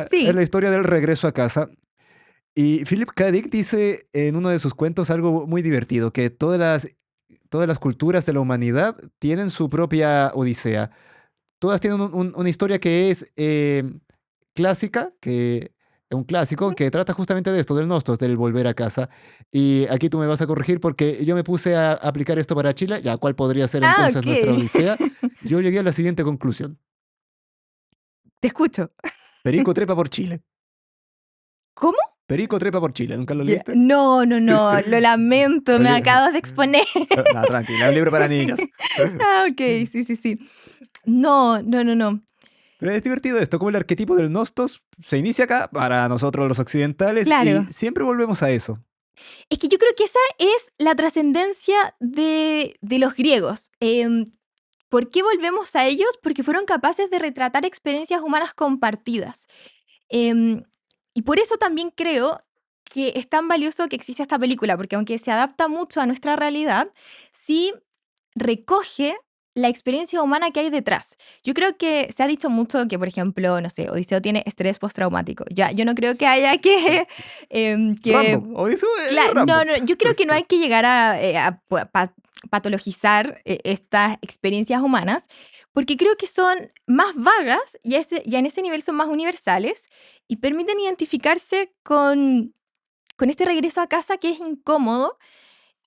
Sí. es la historia del regreso a casa. Y Philip K. Dick dice en uno de sus cuentos algo muy divertido, que todas las culturas de la humanidad tienen su propia Odisea. todas tienen una historia que es clásica, que un clásico Ujú. que trata justamente de esto, del Nostos, del volver a casa. Y aquí tú me vas a corregir porque yo me puse a aplicar esto para Chile, ya cuál podría ser Ah, entonces nuestra okey. odisea. Yo llegué a la siguiente conclusión. Te escucho. Perico trepa por Chile. ¿Cómo? Perico trepa por Chile. ¿Nunca lo Ya. leíste? No, no, no, lo lamento, El me li- acabas de exponer. No, tranquila, es un libro para niños. Ah, okey, sí, sí, sí. No, no, no, no. Pero es divertido esto, como el arquetipo del Nostos se inicia acá para nosotros los occidentales y Claro. siempre volvemos a eso. Es que yo creo que esa es la trascendencia de los griegos. ¿Por qué volvemos a ellos? Porque fueron capaces de retratar experiencias humanas compartidas. Em, y por eso también creo que es tan valioso que existe esta película, porque aunque se adapta mucho a nuestra realidad, sí recoge la experiencia humana que hay detrás. Yo creo que se ha dicho mucho que, por ejemplo, no sé, Odiseo tiene estrés postraumático. Ya, yo no creo que haya que, que Rambo, o eso es No, Rambo. no, yo creo que no hay que llegar a patologizar estas experiencias humanas, porque creo que son más vagas y en ese nivel son más universales y permiten identificarse con este regreso a casa que es incómodo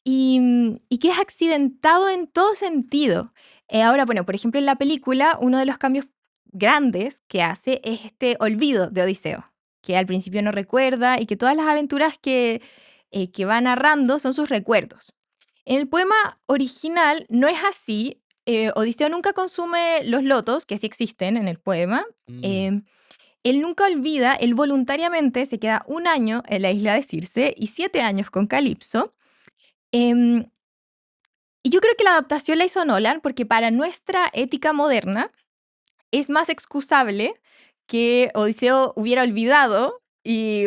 y que es accidentado en todo sentido. Ahora, bueno, por ejemplo, en la película, uno de los cambios grandes que hace es este olvido de Odiseo, que al principio no recuerda y que todas las aventuras que va narrando son sus recuerdos. En el poema original no es así. Odiseo nunca consume los lotos, que sí existen en el poema. Mm. em, Él nunca olvida, él voluntariamente se queda un año en la isla de Circe y 7 años con Calipso. Em, y yo creo que la adaptación la hizo Nolan porque para nuestra ética moderna es más excusable que Odiseo hubiera olvidado y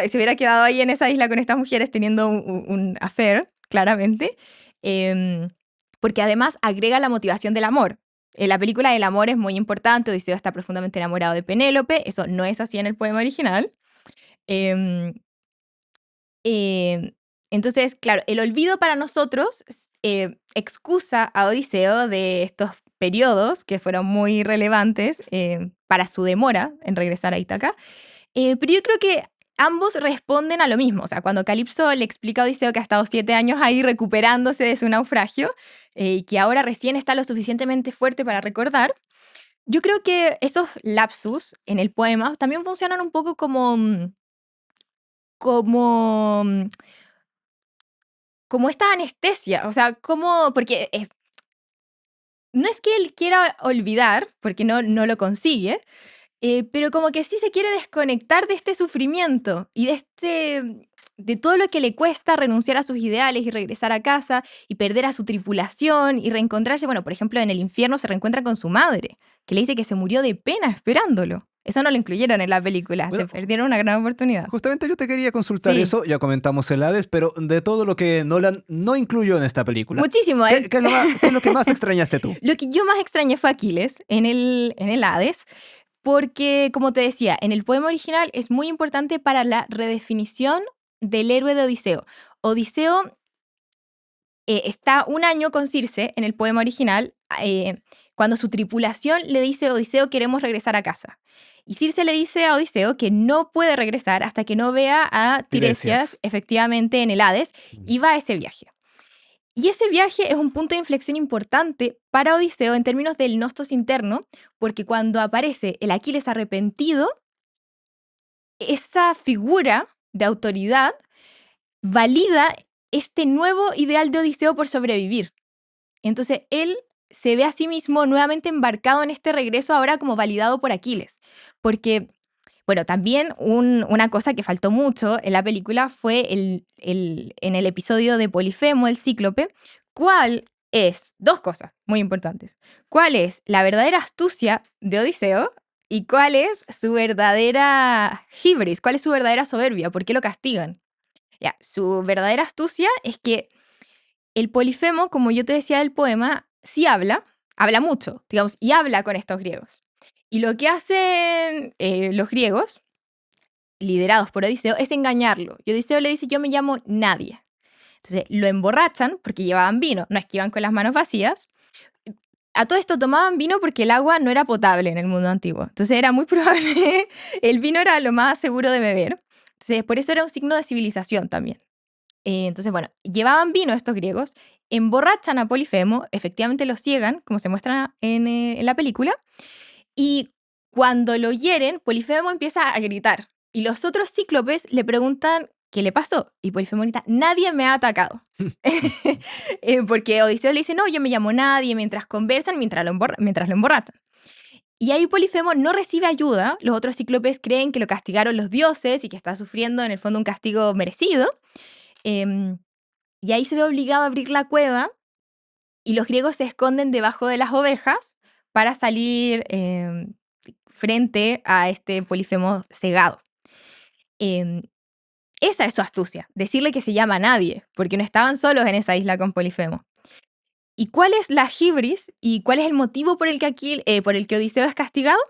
se hubiera quedado ahí en esa isla con estas mujeres teniendo un affair, claramente, em, porque además agrega la motivación del amor. En la película el amor es muy importante, Odiseo está profundamente enamorado de Penélope, eso no es así en el poema original. Em, Em, entonces, claro, el olvido para nosotros excusa a Odiseo de estos periodos que fueron muy relevantes para su demora en regresar a Ítaca. Pero yo creo que ambos responden a lo mismo. O sea, cuando Calipso le explica a Odiseo que ha estado 7 años ahí recuperándose de su naufragio y que ahora recién está lo suficientemente fuerte para recordar, yo creo que esos lapsus en el poema también funcionan un poco como como esta anestesia, o sea, como porque, no es que él quiera olvidar, porque no lo consigue, pero como que sí se quiere desconectar de este sufrimiento y de todo lo que le cuesta renunciar a sus ideales y regresar a casa y perder a su tripulación y reencontrarse. Bueno, por ejemplo, en el infierno se reencuentra con su madre, que le dice que se murió de pena esperándolo. Eso no lo incluyeron en la película, se Bueno, perdieron una gran oportunidad. justamente yo te quería consultar Sí, eso, ya comentamos el Hades, pero de todo lo que Nolan no incluyó en esta película, muchísimo. ¿qué es lo que más extrañaste tú? Lo que yo más extrañé fue Aquiles en el Hades, porque, como te decía, en el poema original es muy importante para la redefinición del héroe de Odiseo. Odiseo está un año con Circe en el poema original, cuando su tripulación le dice a Odiseo queremos regresar a casa. Y Circe le dice a Odiseo que no puede regresar hasta que no vea a Tiresias Tiresias. efectivamente en el Hades Mm. y va a ese viaje. Y ese viaje es un punto de inflexión importante para Odiseo en términos del nostos interno, porque cuando aparece el Aquiles arrepentido, esa figura de autoridad valida este nuevo ideal de Odiseo por sobrevivir. Entonces él se ve a sí mismo nuevamente embarcado en este regreso ahora como validado por Aquiles. Porque, bueno, también una cosa que faltó mucho en la película fue en el episodio de Polifemo, el cíclope, ¿cuál es? Dos cosas muy importantes. ¿Cuál es la verdadera astucia de Odiseo? ¿Y cuál es su verdadera hibris? ¿Cuál es su verdadera soberbia? ¿Por qué lo castigan? Ya, su verdadera astucia es que el Polifemo, como yo te decía del poema, sí habla mucho, digamos, y habla con estos griegos. Y lo que hacen los griegos, liderados por Odiseo, es engañarlo. Y Odiseo le dice, yo me llamo nadie. Entonces lo emborrachan porque llevaban vino, no es que iban con las manos vacías, A todo esto tomaban vino porque el agua no era potable en el mundo antiguo. Entonces era muy probable, el vino era lo más seguro de beber. Entonces por eso era un signo de civilización también. Entonces, bueno, llevaban vino estos griegos, emborrachan a Polifemo, efectivamente lo ciegan, como se muestra en la película, y cuando lo hieren, Polifemo empieza a gritar. Y los otros cíclopes le preguntan qué le pasó. Y Polifemo grita, nadie me ha atacado. Porque Odiseo le dice, no, yo me llamo nadie, mientras conversan, mientras lo emborrachan. Y ahí Polifemo no recibe ayuda. Los otros cíclopes creen que lo castigaron los dioses y que está sufriendo en el fondo un castigo merecido. Y ahí se ve obligado a abrir la cueva y los griegos se esconden debajo de las ovejas para salir frente a este Polifemo cegado. Esa es su astucia, decirle que se llama nadie, porque no estaban solos en esa isla con Polifemo. ¿Y cuál es la hibris y cuál es el motivo por el que Odiseo es castigado?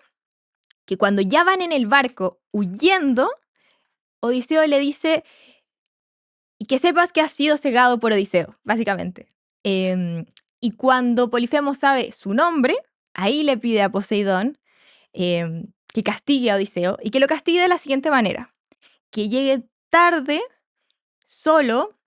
Que cuando ya van en el barco huyendo, Odiseo le dice, y que sepas que has sido cegado por Odiseo, básicamente. Y cuando Polifemo sabe su nombre, ahí le pide a Poseidón que castigue a Odiseo y que lo castigue de la siguiente manera. Que llegue tarde, solo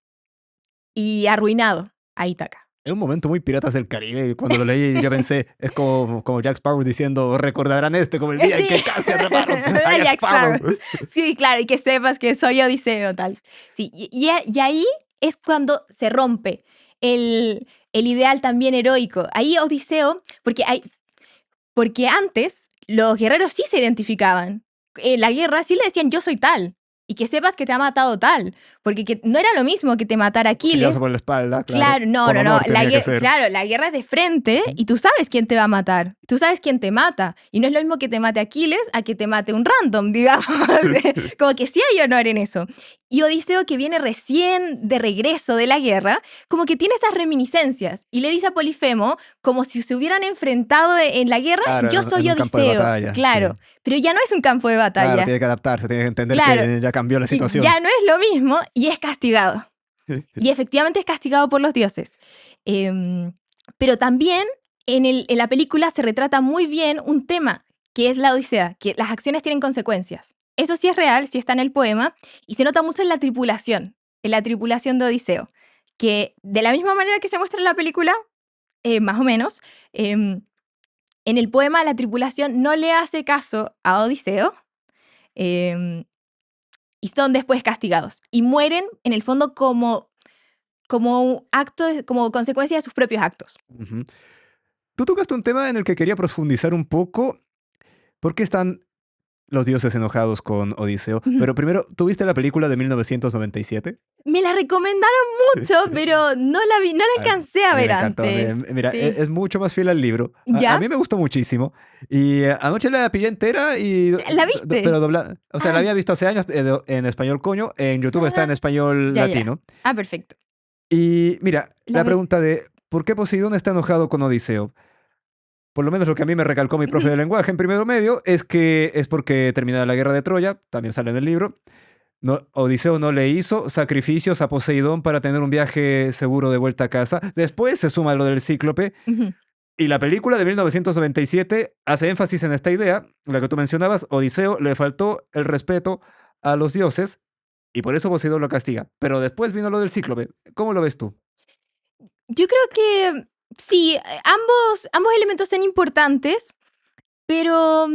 y arruinado a Ítaca. Es un momento muy Piratas del Caribe. Cuando lo leí ya pensé, es como Jack Sparrow diciendo, recordarán como el día en que casi atraparon a Jack Sparrow. Sí, claro, y que sepas que soy Odiseo, tal. Sí, y ahí es cuando se rompe el ideal también heroico. Ahí Odiseo, porque antes los guerreros sí se identificaban. En la guerra sí le decían, yo soy tal. Y que sepas que te ha matado tal. Porque no era lo mismo que te matara Aquiles. Por la espalda, claro. No. Claro, la guerra es de frente y tú sabes quién te va a matar. Tú sabes quién te mata. Y no es lo mismo que te mate Aquiles a que te mate un random, digamos. Como que sí hay honor en eso. Y Odiseo, que viene recién de regreso de la guerra, como que tiene esas reminiscencias. Y le dice a Polifemo, como si se hubieran enfrentado en la guerra, claro, yo soy Odiseo. Campo de batalla, claro, sí. Pero ya no es un campo de batalla. Claro, tiene que adaptarse, tiene que entender que ya cambió la situación. Ya no es lo mismo y es castigado. Y efectivamente es castigado por los dioses. Pero también en la película se retrata muy bien un tema, que es la Odisea, que las acciones tienen consecuencias. Eso sí es real, sí está en el poema, y se nota mucho en la tripulación de Odiseo, que de la misma manera que se muestra en la película, más o menos, en el poema la tripulación no le hace caso a Odiseo, y son después castigados. Y mueren, en el fondo, como consecuencia de sus propios actos. Uh-huh. Tú tocaste un tema en el que quería profundizar un poco. ¿Por qué están los dioses enojados con Odiseo? Uh-huh. Pero primero, ¿tuviste la película de 1997? Me la recomendaron mucho, pero no la vi, no la alcancé a ver antes. Mira, sí. Es mucho más fiel al libro. A mí me gustó muchísimo. Y anoche la pillé entera y... ¿La viste? Pero doblada. O sea, la había visto hace años en español coño. En YouTube está en español latino. Ah, perfecto. Y mira, la pregunta de ¿por qué Poseidón está enojado con Odiseo? Por lo menos lo que a mí me recalcó mi profe de lenguaje en primero medio es que es porque terminada la guerra de Troya, también sale en el libro, Odiseo no le hizo sacrificios a Poseidón para tener un viaje seguro de vuelta a casa. Después se suma lo del cíclope. Uh-huh. Y la película de 1997 hace énfasis en esta idea, la que tú mencionabas. Odiseo le faltó el respeto a los dioses y por eso Poseidón lo castiga. Pero después vino lo del cíclope. ¿Cómo lo ves tú? Yo creo que sí, ambos elementos son importantes, pero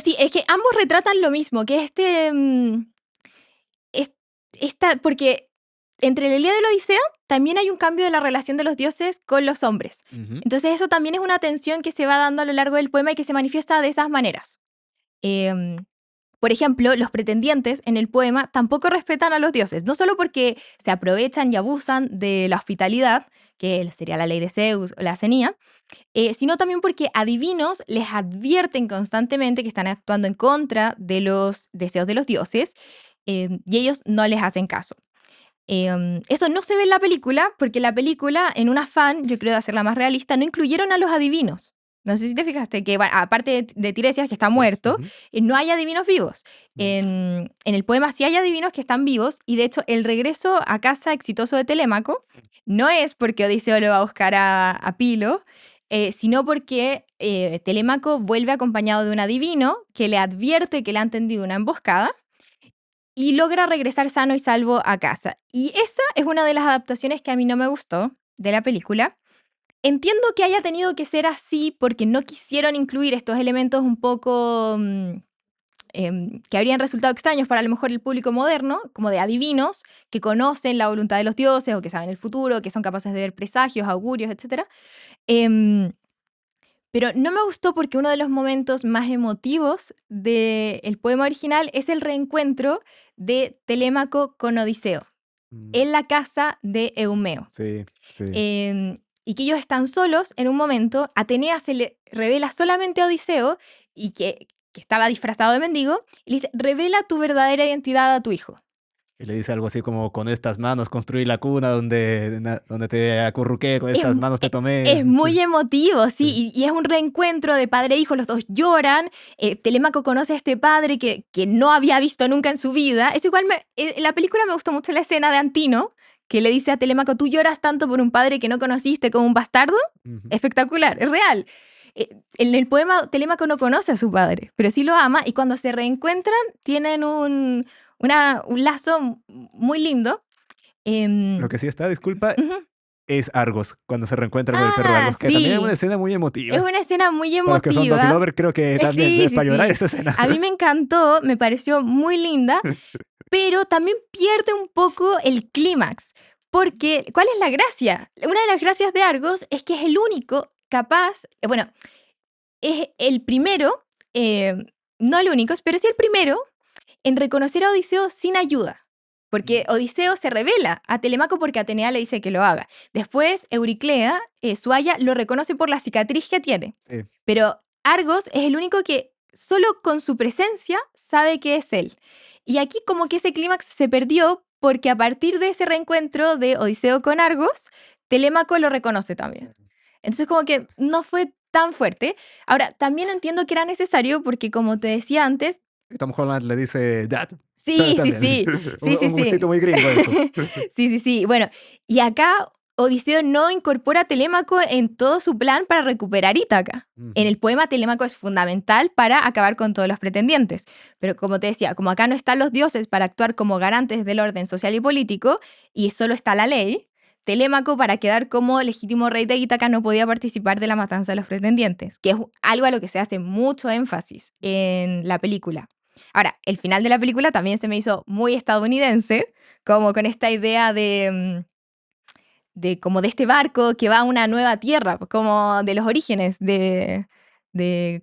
sí, es que ambos retratan lo mismo, que porque entre la Ilíada y la Odisea también hay un cambio de la relación de los dioses con los hombres. Uh-huh. Entonces eso también es una tensión que se va dando a lo largo del poema y que se manifiesta de esas maneras. Por ejemplo, los pretendientes en el poema tampoco respetan a los dioses, no solo porque se aprovechan y abusan de la hospitalidad, que sería la ley de Zeus o la cenía, sino también porque adivinos les advierten constantemente que están actuando en contra de los deseos de los dioses y ellos no les hacen caso. Eso no se ve en la película porque la película, en un afán, yo creo de hacerla más realista, no incluyeron a los adivinos. No sé si te fijaste que, bueno, aparte de Tiresias, que está muerto, uh-huh. No hay adivinos vivos. En el poema sí hay adivinos que están vivos, y de hecho el regreso a casa exitoso de Telémaco no es porque Odiseo lo va a buscar a Pilo, sino porque Telémaco vuelve acompañado de un adivino que le advierte que le han tendido una emboscada y logra regresar sano y salvo a casa. Y esa es una de las adaptaciones que a mí no me gustó de la película. Entiendo que haya tenido que ser así porque no quisieron incluir estos elementos un poco que habrían resultado extraños para a lo mejor el público moderno, como de adivinos, que conocen la voluntad de los dioses o que saben el futuro, que son capaces de ver presagios, augurios, etc. Pero no me gustó porque uno de los momentos más emotivos del poema original es el reencuentro de Telémaco con Odiseo Mm, en la casa de Eumeo. sí, sí. Y que ellos están solos en un momento, Atenea se le revela solamente a Odiseo y que estaba disfrazado de mendigo, y le dice, revela tu verdadera identidad a tu hijo. Y le dice algo así como, con estas manos construí la cuna donde te acurruqué, con Es, estas manos te tomé. es Sí, muy emotivo, sí. sí, y es un reencuentro de padre e hijo, los dos lloran, Telémaco conoce a este padre que no había visto nunca en su vida. Es igual, en la película me gustó mucho la escena de Antino, que le dice a Telémaco, tú lloras tanto por un padre que no conociste como un bastardo. Ujú. Espectacular, es real. En el poema Telémaco no conoce a su padre, pero sí lo ama, y cuando se reencuentran tienen un lazo muy lindo. Lo Em, que sí está, disculpa, Ujú. es Argos, cuando se reencuentra con el perro Ah, Argos, que también es una sí. escena muy Es emotiva. una escena muy Para los que son dog emotiva. lover, creo que también Sí, es sí, para llorar sí. esa escena. A mí me encantó, me pareció muy linda, pero también pierde un poco el clímax. Porque, ¿cuál es la gracia? Una de las gracias de Argos es que es el único capaz, bueno, es el primero, no el único, pero sí el primero en reconocer a Odiseo sin ayuda. Porque Odiseo se revela a Telemaco porque Atenea le dice que lo haga. Después, Euriclea, su aya, lo reconoce por la cicatriz que tiene. Sí. Pero Argos es el único que solo con su presencia sabe que es él. Y aquí como que ese clímax se perdió porque a partir de ese reencuentro de Odiseo con Argos, Telémaco lo reconoce también. Entonces como que no fue tan fuerte. Ahora, también entiendo que era necesario porque como te decía antes, Y Tom Holland le dice, Dad. sí, sí, También. sí, Un, sí, sí, un gustito sí. muy gringo eso. Sí, sí, sí. Bueno, y acá Odiseo no incorpora a Telémaco en todo su plan para recuperar Ítaca. En Ujú. el poema Telémaco es fundamental para acabar con todos los pretendientes. Pero como te decía, como acá no están los dioses para actuar como garantes del orden social y político, y solo está la ley, Telémaco, para quedar como legítimo rey de Ítaca, no podía participar de la matanza de los pretendientes, que es algo a lo que se hace mucho énfasis en la película. Ahora, el final de la película también se me hizo muy estadounidense, como con esta idea de como de este barco que va a una nueva tierra, pues, como de los orígenes, de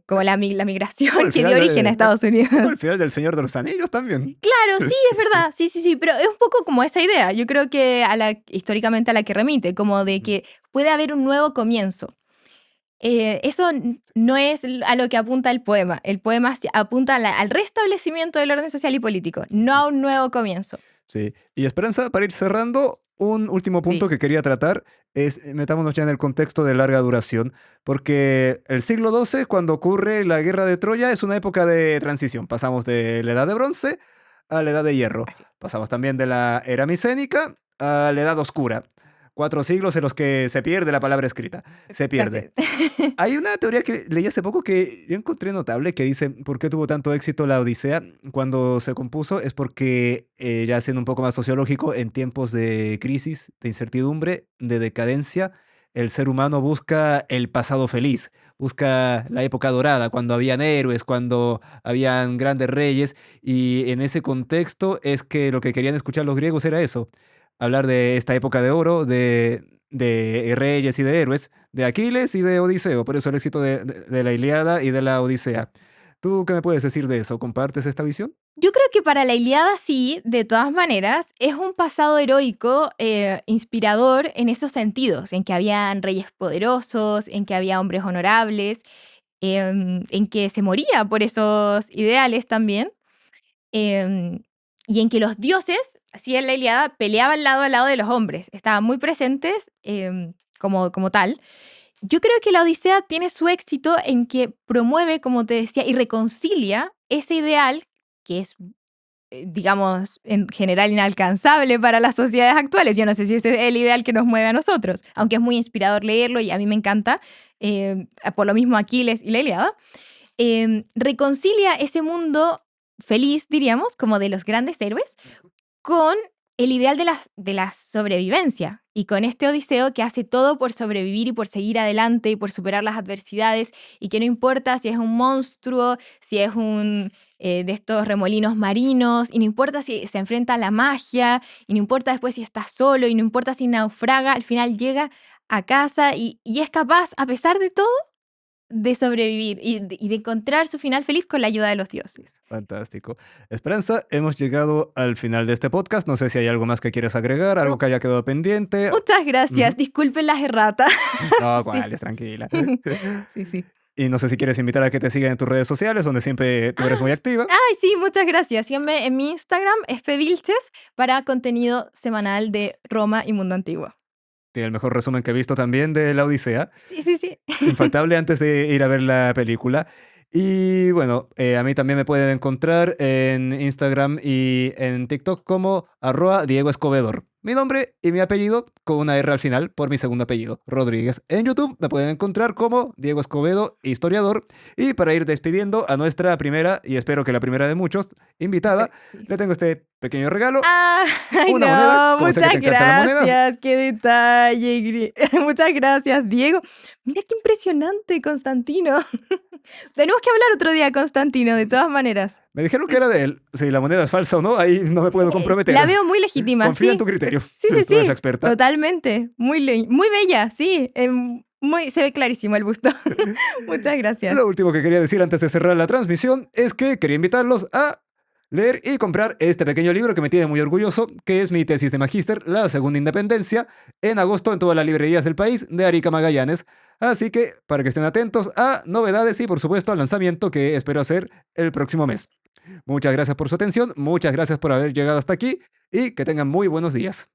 como la Como migración el que dio final origen a de, Estados como Unidos. el final del Señor de los Anillos también. Claro, sí, es verdad, sí, sí, sí, pero es un poco como esa idea, yo creo que históricamente a la que remite, como de Ujú. que puede haber un nuevo comienzo. Eso no es a lo que apunta el poema apunta al restablecimiento del orden social y político, no Ujú. a un nuevo comienzo. Sí. Y Esperanza, para ir cerrando, un último punto Sí, que quería tratar es, metámonos ya en el contexto de larga duración, porque el siglo XII, cuando ocurre la guerra de Troya, es una época de transición. Pasamos de la edad de bronce a la edad de hierro. así es. Pasamos también de la era micénica a la edad oscura. 4 siglos en los que se pierde la palabra escrita. Se Así pierde. es. Hay una teoría que leí hace poco que yo encontré notable que dice por qué tuvo tanto éxito la Odisea cuando se compuso. Es porque, ya siendo un poco más sociológico, en tiempos de crisis, de incertidumbre, de decadencia, el ser humano busca el pasado feliz, busca la época dorada, cuando habían héroes, cuando habían grandes reyes, y en ese contexto es que lo que querían escuchar los griegos era eso, hablar de esta época de oro, de reyes y de héroes, de Aquiles y de Odiseo, por eso el éxito de la Ilíada y de la Odisea. ¿Tú qué me puedes decir de eso? ¿Compartes esta visión? Yo creo que para la Ilíada sí, de todas maneras, es un pasado heroico inspirador en esos sentidos, en que habían reyes poderosos, en que había hombres honorables, en que se moría por esos ideales también, em, y en que los dioses, así en la Ilíada, peleaban lado a lado de los hombres, estaban muy presentes como tal. Yo creo que la Odisea tiene su éxito en que promueve, como te decía, y reconcilia ese ideal que es digamos, en general inalcanzable para las sociedades actuales. Yo no sé si ese es el ideal que nos mueve a nosotros, aunque es muy inspirador leerlo y a mí me encanta, por lo mismo Aquiles y la Ilíada. Reconcilia ese mundo feliz, diríamos, como de los grandes héroes, con el ideal de la sobrevivencia y con este Odiseo que hace todo por sobrevivir y por seguir adelante y por superar las adversidades y que no importa si es un monstruo, si es un de estos remolinos marinos y no importa si se enfrenta a la magia y no importa después si está solo y no importa si naufraga, al final llega a casa y es capaz, a pesar de todo, de sobrevivir y de encontrar su final feliz con la ayuda de los dioses. Fantástico. Esperanza, hemos llegado al final de este podcast. No sé si hay algo más que quieras agregar, algo que haya quedado pendiente. Muchas gracias. Ujú. Disculpen las erratas. No, Sí. cuál, tranquila. Sí, sí. Y no sé si quieres invitar a que te sigan en tus redes sociales, donde siempre tú eres muy activa. Ay, sí, muchas gracias. Síganme en mi Instagram, espevilches, para contenido semanal de Roma y Mundo Antiguo. Tiene el mejor resumen que he visto también de la Odisea. Sí, sí, sí. Infaltable antes de ir a ver la película. Y bueno, a mí también me pueden encontrar en Instagram y en TikTok como @DiegoEscovedor. Mi nombre y mi apellido con una R al final por mi segundo apellido, Rodríguez. En YouTube me pueden encontrar como Diego Escobedo, historiador. Y para ir despidiendo a nuestra primera, y espero que la primera de muchos, invitada, Sí. le tengo este pequeño regalo. Ay, Una no, moneda, como sé que muchas te encantan las monedas. gracias, qué detalle. Muchas gracias, Diego. Mira qué impresionante, Constantino. Tenemos que hablar otro día, Constantino, de todas maneras. Me dijeron que era de él. Si la moneda es falsa o no, ahí no me puedo comprometer. La veo muy legítima, Confío en sí. tu criterio. Sí, sí, Tú eres sí. la experta. Totalmente. Muy bella, sí. Se ve clarísimo el busto. Muchas gracias. Lo último que quería decir antes de cerrar la transmisión es que quería invitarlos a leer y comprar este pequeño libro que me tiene muy orgulloso, que es mi tesis de magíster, La Segunda Independencia, en agosto en todas las librerías del país, de Arica Magallanes. Así que, para que estén atentos a novedades y, por supuesto, al lanzamiento que espero hacer el próximo mes. Muchas gracias por su atención, muchas gracias por haber llegado hasta aquí y que tengan muy buenos días.